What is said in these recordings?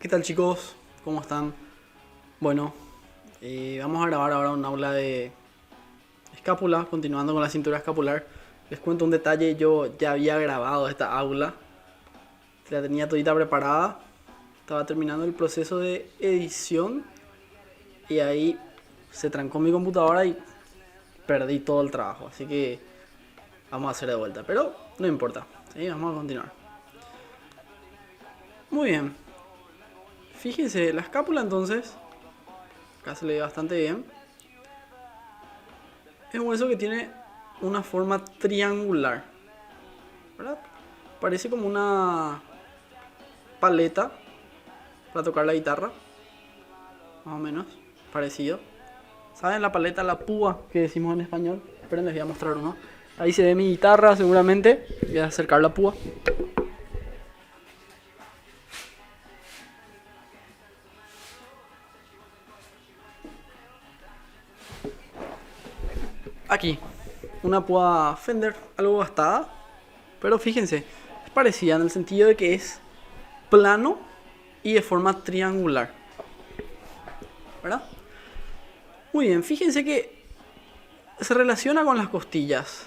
¿Qué tal, chicos? ¿Cómo están? Bueno, vamos a grabar ahora un aula de escápula, continuando con la cintura escapular. Les cuento un detalle: yo ya había grabado esta aula, la tenía todita preparada, estaba terminando el proceso de edición y ahí se trancó mi computadora y perdí todo el trabajo. Así que vamos a hacer de vuelta, pero no importa, ¿sí? Vamos a continuar. Muy bien, fíjense, la escápula entonces, acá se le ve bastante bien. Es un hueso que tiene una forma triangular, ¿verdad? Parece como una paleta para tocar la guitarra, más o menos, parecido. ¿Saben la paleta, la púa que decimos en español? Esperen, les voy a mostrar uno. Ahí se ve mi guitarra seguramente. Voy a acercar la púa. Aquí, una púa Fender, algo gastada, pero fíjense, es parecida en el sentido de que es plano y de forma triangular, ¿verdad? Muy bien, fíjense que se relaciona con las costillas.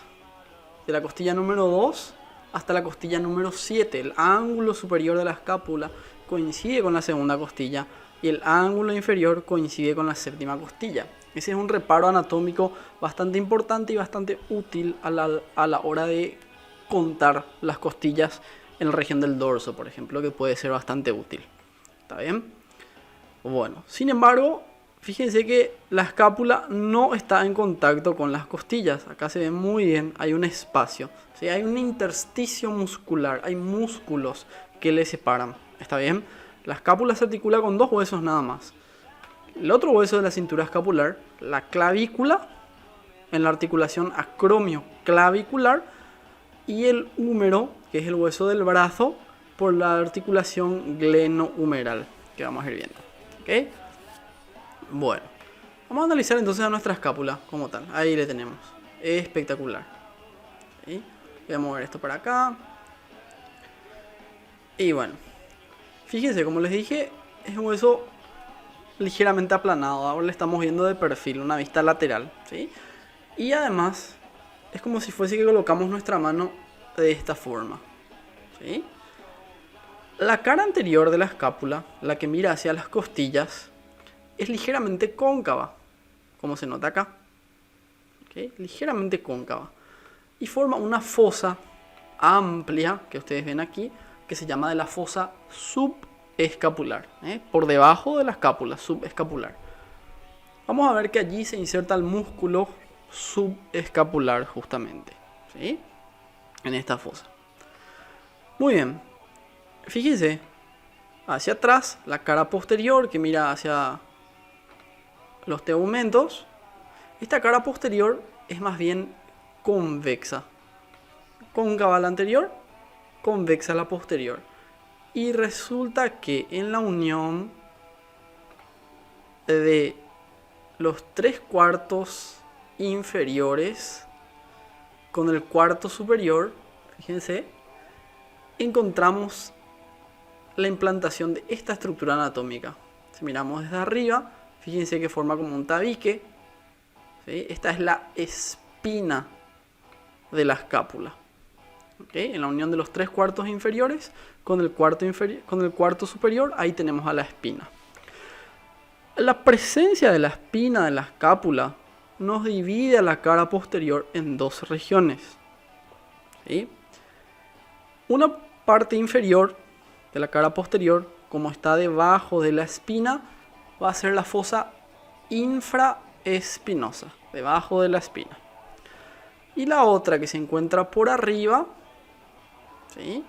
De la costilla número 2 hasta la costilla número 7. El ángulo superior de la escápula coincide con la segunda costilla y el ángulo inferior coincide con la séptima costilla. Ese es un reparo anatómico bastante importante y bastante útil a la hora de contar las costillas en la región del dorso, por ejemplo, que puede ser bastante útil. ¿Está bien? Bueno, sin embargo, fíjense que la escápula no está en contacto con las costillas. Acá se ve muy bien, hay un espacio, ¿sí? Hay un intersticio muscular, hay músculos que le separan. ¿Está bien? La escápula se articula con dos huesos nada más. El otro hueso de la cintura escapular, la clavícula, en la articulación acromio-clavicular, y el húmero, que es el hueso del brazo, por la articulación glenohumeral, que vamos a ir viendo. ¿Ok? Bueno, vamos a analizar entonces a nuestra escápula como tal. Ahí le tenemos. Espectacular. ¿Sí? Voy a mover esto para acá. Y bueno, fíjense, como les dije, es un hueso ligeramente aplanado. Ahora le estamos viendo de perfil, una vista lateral, ¿sí? Y además, es como si fuese que colocamos nuestra mano de esta forma, ¿sí? La cara anterior de la escápula, la que mira hacia las costillas, es ligeramente cóncava, como se nota acá. ¿Okay? Ligeramente cóncava. Y forma una fosa amplia, que ustedes ven aquí, que se llama de la fosa subescapular. Por debajo de la escápula, subescapular. Vamos a ver que allí se inserta el músculo subescapular justamente, ¿sí? En esta fosa. Muy bien. Fíjense, hacia atrás, la cara posterior que mira hacia los tegumentos, esta cara posterior es más bien convexa. Cóncava la anterior, convexa la posterior. Y resulta que en la unión de los 3/4 inferiores con el cuarto superior, fíjense, encontramos la implantación de esta estructura anatómica. Si miramos desde arriba, fíjense que forma como un tabique, ¿sí? Esta es la espina de la escápula, ¿okay? En la unión de los 3/4 inferiores con el cuarto superior, ahí tenemos a la espina. La presencia de la espina de la escápula nos divide a la cara posterior en dos regiones, ¿sí? Una parte inferior de la cara posterior, como está debajo de la espina, va a ser la fosa infraespinosa, debajo de la espina. Y la otra que se encuentra por arriba, ¿sí?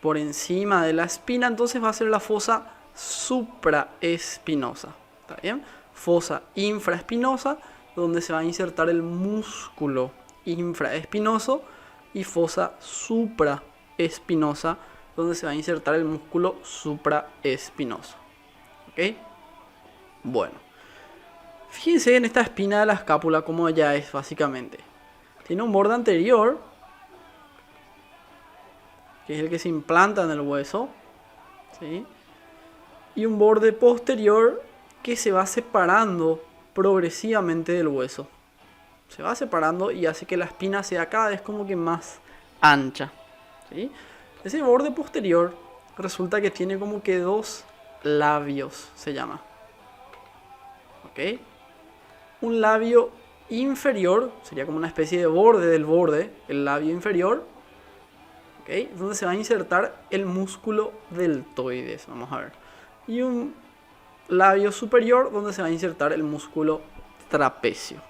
Por encima de la espina, entonces va a ser la fosa supraespinosa. ¿Está bien? Fosa infraespinosa, donde se va a insertar el músculo infraespinoso, y fosa supraespinosa, donde se va a insertar el músculo supraespinoso. ¿Ok? Bueno, fíjense en esta espina de la escápula como ya es básicamente. Tiene un borde anterior, que es el que se implanta en el hueso, ¿sí? y un borde posterior que se va separando progresivamente del hueso. Se va separando y hace que la espina sea cada vez como que más ancha, ¿sí? Ese borde posterior resulta que tiene como que dos labios, se llama. ¿Ok? Un labio inferior, sería como una especie de borde del borde, el labio inferior, ¿ok? Donde se va a insertar el músculo deltoides, vamos a ver. Y un labio superior donde se va a insertar el músculo trapecio.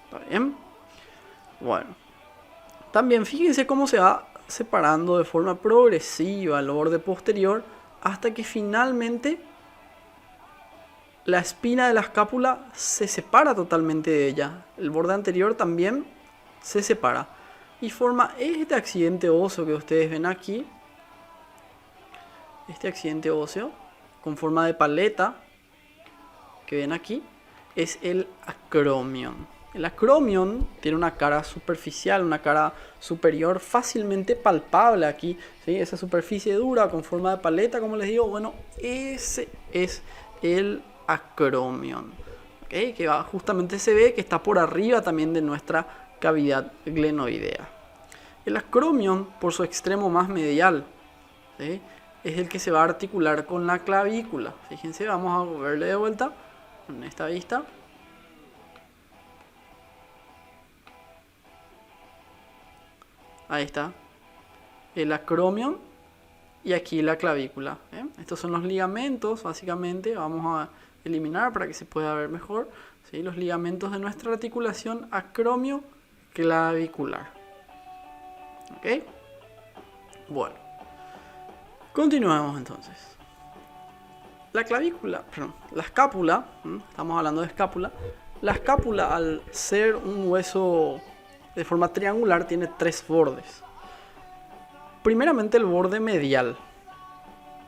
¿Está bien? Bueno. También fíjense cómo se va separando de forma progresiva el borde posterior hasta que finalmente la espina de la escápula se separa totalmente de ella. El borde anterior también se separa y forma este accidente óseo que ustedes ven aquí. Este accidente óseo con forma de paleta que ven aquí es el acromion. El acromion tiene una cara superficial, una cara superior fácilmente palpable aquí, ¿sí? Esa superficie dura con forma de paleta, como les digo, bueno, ese es el acromion, ¿okay? Que va, justamente se ve que está por arriba también de nuestra cavidad glenoidea. El acromion, por su extremo más medial, ¿sí? Es el que se va a articular con la clavícula. Fíjense, vamos a verle de vuelta en esta vista. Ahí está el acromion y aquí la clavícula, ¿eh? Estos son los ligamentos, básicamente. Vamos a eliminar para que se pueda ver mejor, ¿sí? Los ligamentos de nuestra articulación acromio-clavicular. ¿Ok? Bueno, continuemos entonces. La clavícula, perdón, la escápula, estamos hablando de escápula. La escápula, al ser un hueso de forma triangular, tiene tres bordes. Primeramente el borde medial,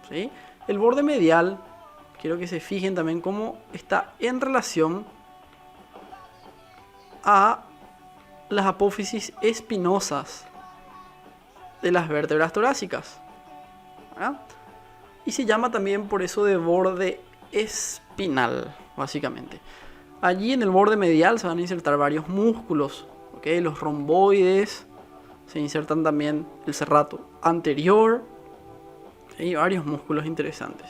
¿sí? El borde medial, quiero que se fijen también cómo está en relación a las apófisis espinosas de las vértebras torácicas, ¿verdad? Y se llama también por eso de borde espinal, básicamente. Allí en el borde medial se van a insertar varios músculos, ¿okay? Los romboides, se insertan también el serrato anterior y varios músculos interesantes.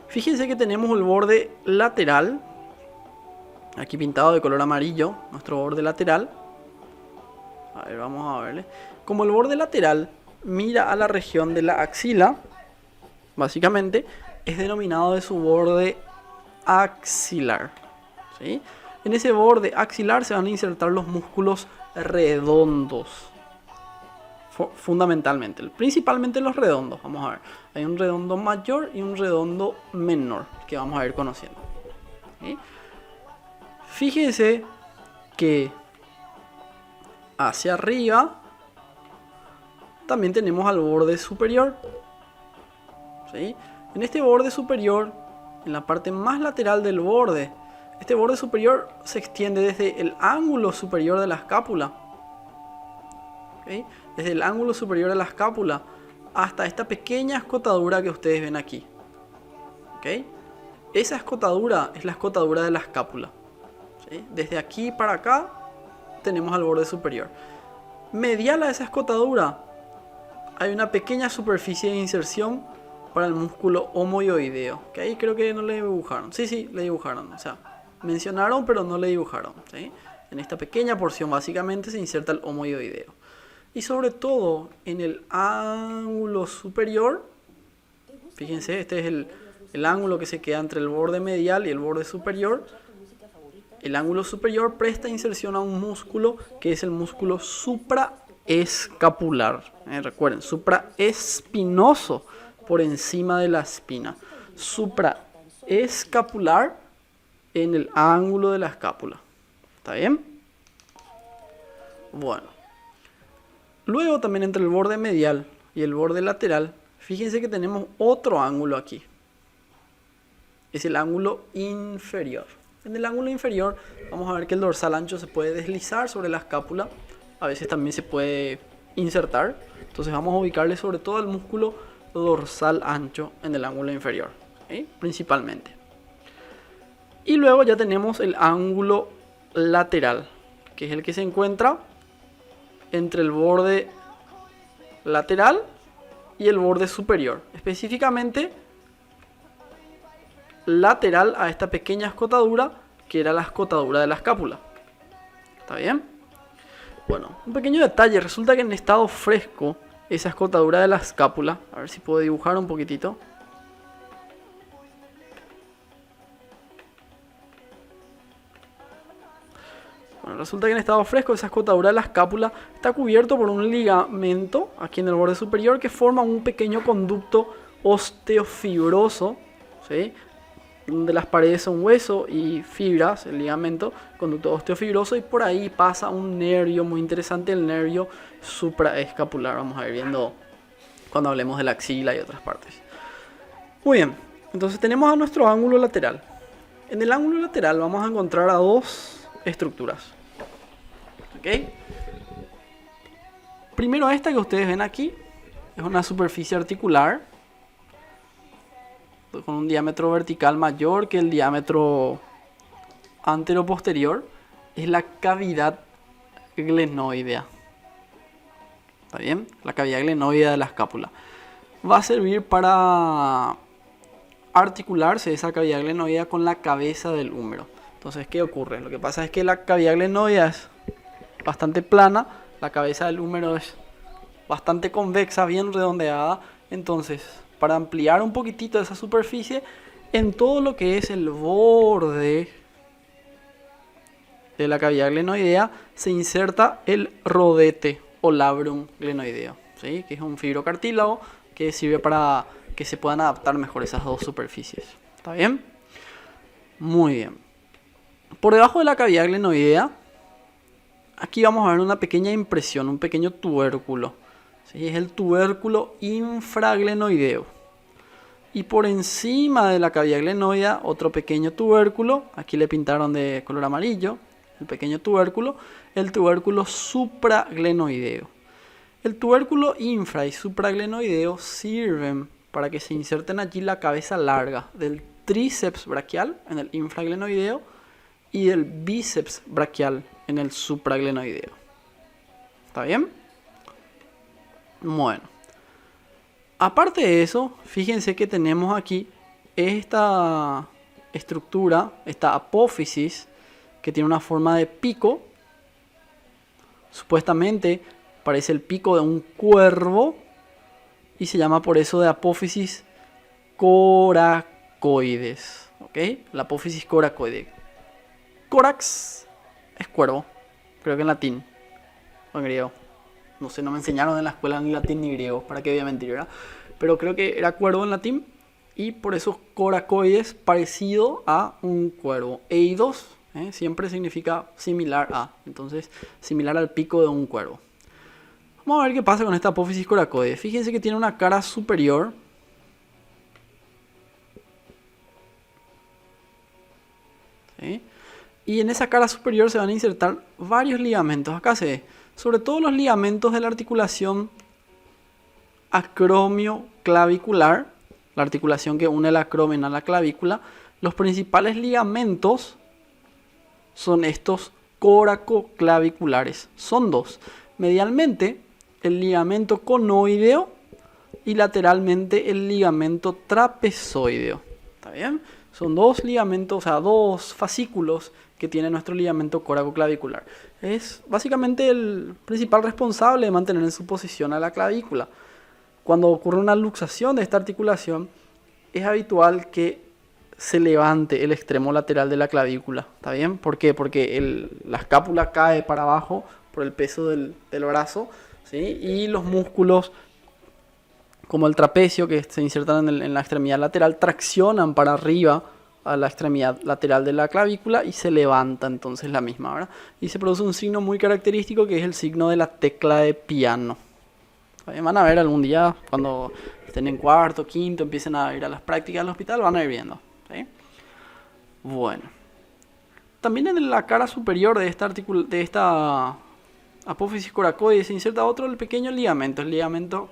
Fíjense que tenemos el borde lateral, aquí pintado de color amarillo, nuestro borde lateral. A ver, vamos a verle. Como el borde lateral mira a la región de la axila, básicamente es denominado de su borde axilar, ¿sí? En ese borde axilar se van a insertar los músculos redondos, fundamentalmente, principalmente los redondos. Vamos a ver, hay un redondo mayor y un redondo menor que vamos a ir conociendo, ¿sí? Fíjense que hacia arriba también tenemos al borde superior, ¿sí? En este borde superior, en la parte más lateral del borde, este borde superior se extiende desde el ángulo superior de la escápula, ¿okay? Desde el ángulo superior de la escápula hasta esta pequeña escotadura que ustedes ven aquí, ¿okay? Esa escotadura es la escotadura de la escápula, ¿sí? Desde aquí para acá tenemos al borde superior. Medial a esa escotadura hay una pequeña superficie de inserción para el músculo homoioideo, que ahí creo que no le dibujaron. Sí, le dibujaron, o sea, mencionaron pero no le dibujaron, ¿sí? En esta pequeña porción básicamente se inserta el homoioideo. Y sobre todo en el ángulo superior, fíjense, este es el ángulo que se queda entre el borde medial y el borde superior. El ángulo superior presta inserción a un músculo que es el músculo supraescapular. Recuerden, supraespinoso, por encima de la espina. Supraescapular en el ángulo de la escápula. ¿Está bien? Bueno. Luego también entre el borde medial y el borde lateral, fíjense que tenemos otro ángulo aquí. Es el ángulo inferior. En el ángulo inferior vamos a ver que el dorsal ancho se puede deslizar sobre la escápula. A veces también se puede insertar. Entonces vamos a ubicarle sobre todo el músculo dorsal ancho en el ángulo inferior. ¿sí? Principalmente. Y luego ya tenemos el ángulo lateral, que es el que se encuentra entre el borde lateral y el borde superior. Específicamente lateral a esta pequeña escotadura, que era la escotadura de la escápula. ¿Está bien? Bueno, un pequeño detalle. Resulta que en estado fresco, esa escotadura de la escápula, a ver si puedo dibujar un poquitito. Bueno, resulta que en estado fresco esa escotadura de la escápula está cubierto por un ligamento aquí en el borde superior que forma un pequeño conducto osteofibroso, ¿sí? De las paredes son hueso y fibras, el ligamento, conducto osteofibroso, y por ahí pasa un nervio muy interesante, el nervio supraescapular. Vamos a ir viendo cuando hablemos de la axila y otras partes. Muy bien, entonces tenemos a nuestro ángulo lateral. En el ángulo lateral vamos a encontrar a dos estructuras. ¿Ok? Primero, esta que ustedes ven aquí es una superficie articular con un diámetro vertical mayor que el diámetro antero-posterior. Es la cavidad glenoidea. ¿Está bien? La cavidad glenoidea de la escápula. Va a servir para articularse esa cavidad glenoidea con la cabeza del húmero. Entonces, ¿qué ocurre? Lo que pasa es que la cavidad glenoidea es bastante plana, la cabeza del húmero es bastante convexa, bien redondeada. Entonces, para ampliar un poquitito esa superficie, en todo lo que es el borde de la cavidad glenoidea se inserta el rodete o labrum glenoideo, ¿sí? Que es un fibrocartílago que sirve para que se puedan adaptar mejor esas dos superficies. ¿Está bien? Muy bien. Por debajo de la cavidad glenoidea, aquí vamos a ver una pequeña impresión, un pequeño tubérculo. ¿Sí? Es el tubérculo infraglenoideo. Y por encima de la cavidad glenoidea, otro pequeño tubérculo. Aquí le pintaron de color amarillo el pequeño tubérculo, el tubérculo supraglenoideo. El tubérculo infra y supraglenoideo sirven para que se inserten allí la cabeza larga del tríceps braquial en el infraglenoideo y del bíceps braquial en el supraglenoideo. ¿Está bien? Bueno. Aparte de eso, fíjense que tenemos aquí esta estructura, esta apófisis, que tiene una forma de pico. Supuestamente parece el pico de un cuervo y se llama por eso de apófisis coracoides. ¿Ok? La apófisis coracoide. Corax es cuervo, creo que en latín o en griego. No sé, no me enseñaron en la escuela ni latín ni griego, para qué voy a mentir, ¿verdad? Pero creo que era cuervo en latín y por eso coracoides, parecido a un cuervo. Eidos siempre significa similar a, entonces similar al pico de un cuervo. Vamos a ver qué pasa con esta apófisis coracoide. Fíjense que tiene una cara superior. ¿Sí? Y en esa cara superior se van a insertar varios ligamentos. Acá se ve, sobre todo los ligamentos de la articulación acromioclavicular, la articulación que une el acromen a la clavícula. Los principales ligamentos son estos coracoclaviculares. Son dos. Medialmente, el ligamento conoideo y lateralmente el ligamento trapezoideo. ¿Está bien? Son dos ligamentos, o sea, dos fascículos que tiene nuestro ligamento coracoclavicular. Es básicamente el principal responsable de mantener en su posición a la clavícula. Cuando ocurre una luxación de esta articulación, es habitual que se levante el extremo lateral de la clavícula. ¿Está bien? ¿Por qué? Porque la escápula cae para abajo por el peso del brazo, ¿sí? Y los músculos, como el trapecio, que se insertan en la extremidad lateral, traccionan para arriba a la extremidad lateral de la clavícula y se levanta entonces la misma, ¿verdad? Y se produce un signo muy característico que es el signo de la tecla de piano. Van a ver algún día, cuando estén en cuarto, quinto, empiecen a ir a las prácticas del hospital, van a ir viendo. ¿Sí? Bueno. También en la cara superior de esta apófisis coracoide se inserta otro pequeño ligamento, el ligamento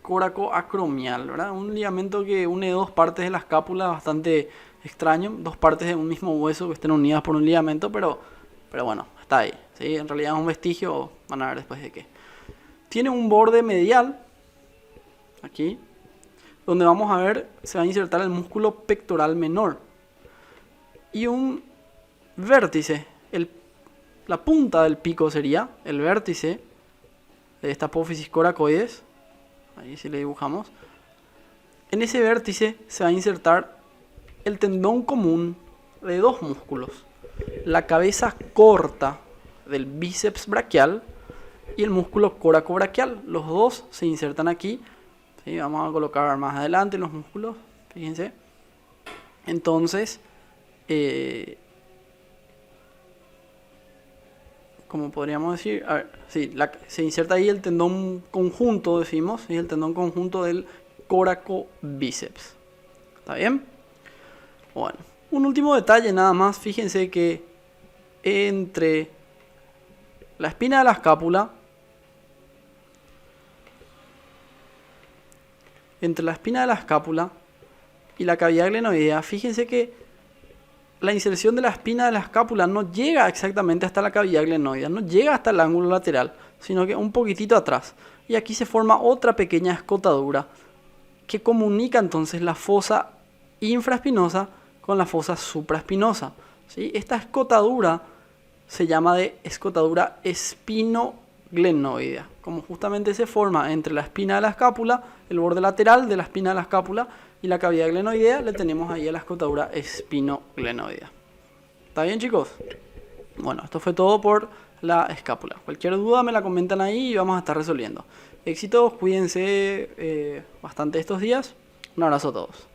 coracoacromial, ¿verdad? Un ligamento que une dos partes de la escápula, bastante extraño, dos partes de un mismo hueso que estén unidas por un ligamento, pero bueno, está ahí, ¿sí? En realidad es un vestigio, van a ver después de qué. Tiene un borde medial, aquí, donde vamos a ver, se va a insertar el músculo pectoral menor. Y un vértice, la punta del pico sería el vértice de esta apófisis coracoides. Ahí si le dibujamos. En ese vértice se va a insertar el tendón común de dos músculos. La cabeza corta del bíceps braquial y el músculo coracobraquial. Los dos se insertan aquí. ¿Sí? Vamos a colocar más adelante los músculos. Fíjense. Entonces, como podríamos decir, a ver, sí, se inserta ahí el tendón conjunto, decimos, ¿sí? El tendón conjunto del coracobíceps. ¿Está bien? Bueno, un último detalle nada más. Fíjense que entre la espina de la escápula, y la cavidad glenoidea, fíjense que la inserción de la espina de la escápula no llega exactamente hasta la cavidad glenoidea, no llega hasta el ángulo lateral, sino que un poquitito atrás. Y aquí se forma otra pequeña escotadura que comunica entonces la fosa infraespinosa con la fosa supraespinosa, ¿sí? Esta escotadura se llama de escotadura espinoglenoidea, como justamente se forma entre la espina de la escápula, el borde lateral de la espina de la escápula y la cavidad glenoidea, le tenemos ahí a la escotadura espinoglenoidea. ¿Está bien, chicos? Bueno, esto fue todo por la escápula. Cualquier duda me la comentan ahí y vamos a estar resolviendo. Éxitos, cuídense bastante estos días. Un abrazo a todos.